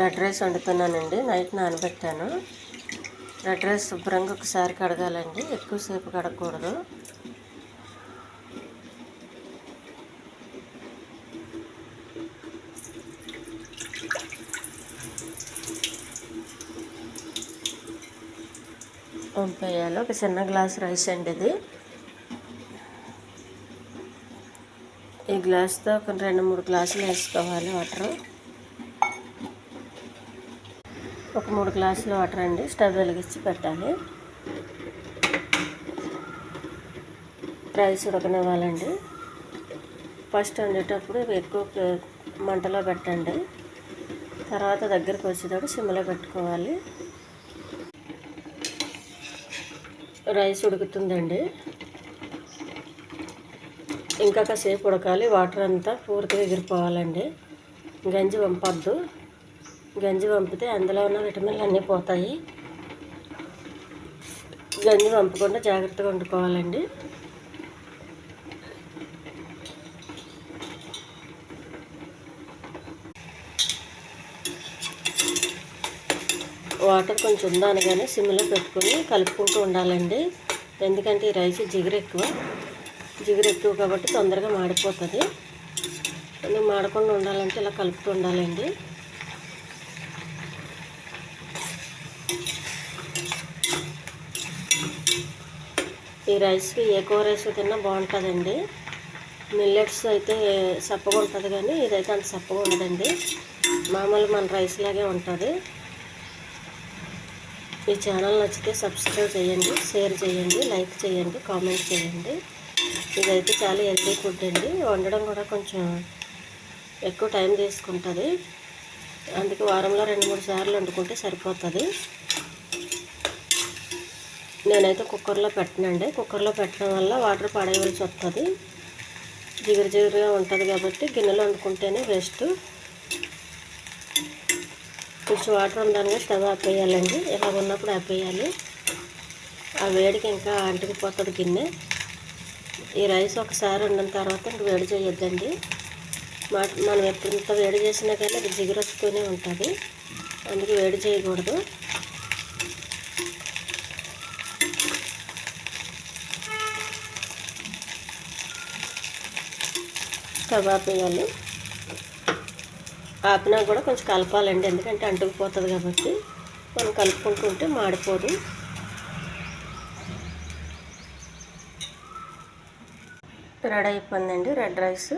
Red rice వండుతున్నానండి. Night నానబెట్టాను. Red rice శుభ్రంగా ఒకసారి కడగాలండి, ఎక్కువసేపు కడగకూడదు. వంపేయాలి. ఒక చిన్న గ్లాస్ రైస్ అండి ఇది. ఈ గ్లాస్తో ఒక 2-3 గ్లాసులు వేసుకోవాలి వాటర్. ఒక 3 గ్లాసులు వాటర్ అండి. స్టవ్ వెలిగించి పెట్టాలి. రైస్ ఉడకనివ్వాలండి. ఫస్ట్ వండేటప్పుడు ఎక్కువ మంటలో పెట్టండి. తర్వాత దగ్గరికి వచ్చేటప్పుడు సిమ్లో పెట్టుకోవాలి. రైస్ ఉడుకుతుందండి. ఇంకా కాసేపు ఉడకాలి. వాటర్ అంతా పూర్తిగా ఎగిరిపోవాలండి. గంజి వంపొద్దు. గంజి వంపితే అందులో ఉన్న విటమిన్లు అన్నీ పోతాయి. గంజి వంపకుండా జాగ్రత్తగా వండుకోవాలండి. వాటర్ కొంచెం ఉందనగానే సిమ్లో పెట్టుకొని కలుపుకుంటూ ఉండాలండి. ఎందుకంటే ఈ రైస్ జిగురు ఎక్కువ కాబట్టి తొందరగా మాడిపోతుంది. మాడకుండా ఉండాలంటే ఇలా కలుపుతూ ఉండాలండి. ఈ రైస్కి ఏ కూర రైస్ తిన్నా బాగుంటుందండి. మిల్లెట్స్ అయితే సప్పగా ఉంటుంది, కానీ ఇదైతే అంత సప్పగా ఉండదండి. మామూలు మన రైస్ లాగే ఉంటుంది. ఈ ఛానల్ నచ్చితే సబ్స్క్రైబ్ చేయండి, షేర్ చేయండి, లైక్ చేయండి, కామెంట్ చేయండి. ఇదైతే చాలా హెల్తీ ఫుడ్ అండి. వండడం కూడా కొంచెం ఎక్కువ టైం తీసుకుంటుంది. అందుకే వారంలో 2-3 సార్లు వండుకుంటే సరిపోతుంది. నేనైతే కుక్కర్లో పెట్టనండి. కుక్కర్లో పెట్టడం వల్ల వాటర్ పడేయవలసి వస్తుంది. జిగురుగా ఉంటుంది కాబట్టి గిన్నెలో వండుకుంటేనే బెస్ట్. కొంచెం వాటర్ ఉందనగా స్టవ్ ఆపేయాలండి. ఇలా ఉన్నప్పుడు ఆపేయాలి. ఆ వేడికి ఇంకా అంటుకుపోతుంది గిన్నె. ఈ రైస్ ఒకసారి వండిన తర్వాత ఇంక వేడి చేయొద్దండి. మనం ఎంత వేడి చేసినా కానీ అది జిగురు వస్తూనే ఉంటుంది. అందుకే వేడి చేయకూడదు. స్టవ్ ఆపేయాలి. ఆపినా కూడా కొంచెం కలపాలండి, ఎందుకంటే అంటుకుపోతుంది కాబట్టి. మనం కలుపుకుంటుంటే మాడిపోదు. రెడీ అయిపోయిందండి రెడ్ రైస్.